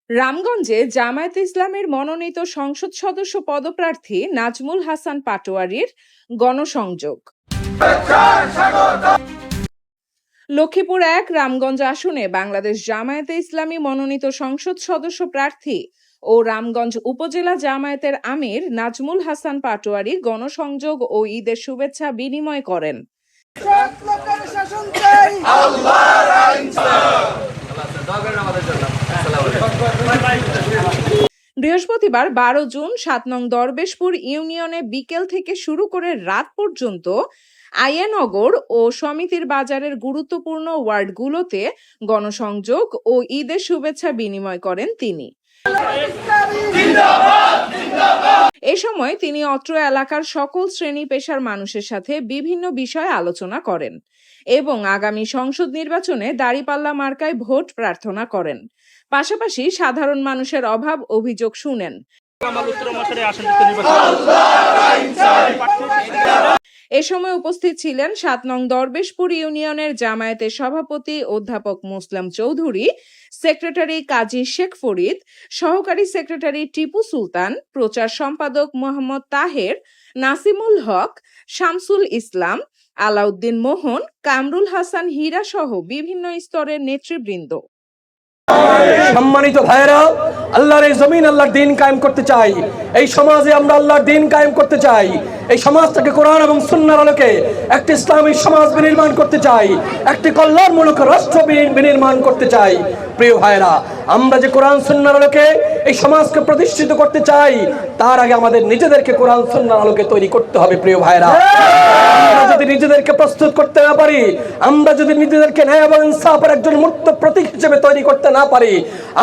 রামগঞ্জে জামায়াতে ইসলামের মনোনীত সংসদ সদস্য পদপ্রার্থী নাজমুল হাসান পাটোয়ারীর গণসংযোগ। লক্ষ্মীপুর ১ রামগঞ্জ আসনে বাংলাদেশ জামায়াতে ইসলামী মনোনীত সংসদ সদস্য প্রার্থী ও রামগঞ্জ উপজেলা জামায়াতের আমির নাজমুল হাসান পাটোয়ারী গণসংযোগ ও ঈদের শুভেচ্ছা বিনিময় করেন। বৃহস্পতিবার ১২ জুন ৭ নং দরবেশপুর ইউনিয়নে বিকেল থেকে শুরু করে রাত পর্যন্ত আয়ানগর ও সমিতির বাজারের গুরুত্বপূর্ণ ওয়ার্ডগুলোতে গণসংযোগ ও ঈদের শুভেচ্ছা বিনিময় করেন তিনি। এ সময় তিনি অত্র এলাকার সকল শ্রেণী পেশার মানুষের সাথে বিভিন্ন বিষয়ে আলোচনা করেন এবং আগামী সংসদ নির্বাচনে দাঁড়িপাল্লা মার্কায় ভোট প্রার্থনা করেন। পাশাপাশি সাধারণ মানুষের অভাব অভিযোগ শুনেন। এ সময় উপস্থিত ছিলেন ৭ নং দরবেশপুর ইউনিয়নের জামায়াতের সভাপতি অধ্যাপক মুসলাম চৌধুরী, সেক্রেটারি কাজী শেখ ফরিদ, সহকারী সেক্রেটারি টিপু সুলতান, প্রচার সম্পাদক মোহাম্মদ তাহের, নাসিমুল হক, শামসুল ইসলাম, আলাউদ্দিন মোহন, কামরুল হাসান হীরা সহ বিভিন্ন স্তরের নেতৃবৃন্দ। সম্মানিত ভাইরা, আল্লাহর এই জমিন আল্লাহর দ্বীন কায়েম করতে চাই। এই সমাজে আমরা আল্লাহর দ্বীন কায়েম করতে চাই। এই সমাজটাকে কোরআন এবং সুন্নাহর আলোকে একটি ইসলামী সমাজ বিনির্মাণ করতে চাই, একটি কল্যাণমূলক রাষ্ট্র বিনির্মাণ করতে চাই। প্রিয় ভাইরা, আমরা যে কোরআন সুন্নাহর আলোকে এই সমাজকে প্রতিষ্ঠিত করতে চাই, তার আগে আমাদের নিজেদেরকে কোরআন সুন্নাহর আলোকে তৈরি করতে হবে। প্রিয় ভাইরা, আমরা যদি নিজেদেরকে প্রস্তুত করতে না পারি, আমরা যদি নিজেদেরকে ন্যায় এবং ইনসাফের একজন মূর্ত প্রতীক হিসেবে তৈরি করতে না পারি,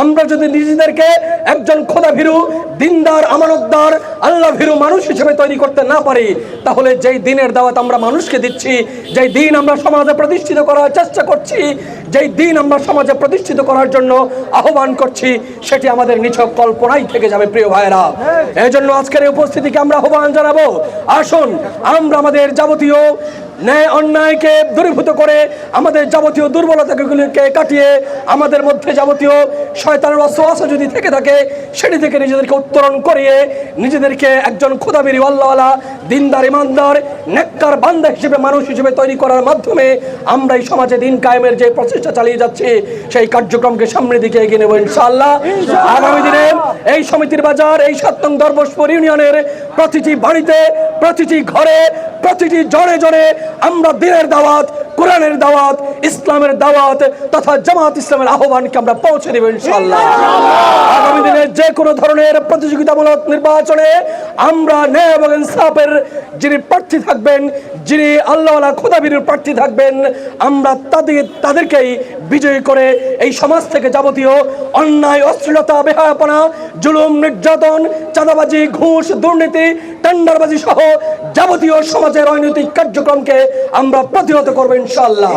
আমরা যদি নিজেদেরকে একজন খোদাভীরু, দিনদার, আমানতদার, আল্লাহ ভীরু মানুষ হিসেবে তৈরি করতে না পারি, তাহলে যেই দিনের দাওয়াত আমরা মানুষকে দিচ্ছি, যেই দিন আমরা সমাজে প্রতিষ্ঠিত করার চেষ্টা করছি, যেই দিন আমরা সমাজে প্রতিষ্ঠিত করার জন্য আহ্বান করছি, সেটি আমাদের নিছক কল্পনাই থেকে যাবে। প্রিয় ভাইরা, এই জন্য আজকের এই উপস্থিতিকে আমরা আহ্বান জানাবো, আসুন আমরা আমাদের যাবতীয় ন্যায় অন্যায়কে দূরীভূত করে, আমাদের যাবতীয় দুর্বলতাগুলিকে কাটিয়ে, আমাদের মধ্যে যাবতীয় শয়তানের ওয়াসওয়াসা যদি থেকে থাকে, সেটি থেকে নিজেদেরকে উত্তরণ করিয়ে নিজেদেরকে একজন খোদাবীর, আল্লাহওয়ালা, দিনদার, ইমানদার, নেককার বান্দা হিসেবে, মানুষ হিসেবে তৈরি করার মাধ্যমে আমরা এই সমাজে দিন কায়েমের যে প্রচেষ্টা চালিয়ে যাচ্ছি, সেই কার্যক্রমকে সামনের দিকে এগিয়ে নেব ইনশাআল্লাহ। আগামী দিনে এই সমিতির বাজার, এই ৭ নং দরবেশপুর ইউনিয়নের প্রতিটি বাড়িতে, প্রতিটি ঘরে, প্রতিটি জনে জনে আমরা দিনের দাওয়াত, কোরআনের দাওয়াত, ইসলামের দাওয়াত তথা জামাত ইসলামের আহ্বানকে আমরা পৌঁছে দেব ইনশাআল্লাহ। আগামী দিনে যে কোনো ধরনের প্রতিযোগিতামূলক নির্বাচনে আমরা ন্যায় এবং ইনসাফের যিনি প্রার্থী থাকবেন, যিনি আল্লাহওয়ালা খোদাবীর প্রার্থী থাকবেন, আমরা তাদেরকেই বিজয়ী করে এই সমাজ থেকে যাবতীয় অন্যায়, অশ্লীলতা, বেহায়াপনা, জুলুম, নির্যাতন, চাঁদাবাজি, ঘুষ, দুর্নীতি, টেন্ডারবাজি সহ যাবতীয় সমাজের রাজনৈতিক কার্যক্রমকে আমরা প্রতিহত করবো ইনশাআল্লাহ।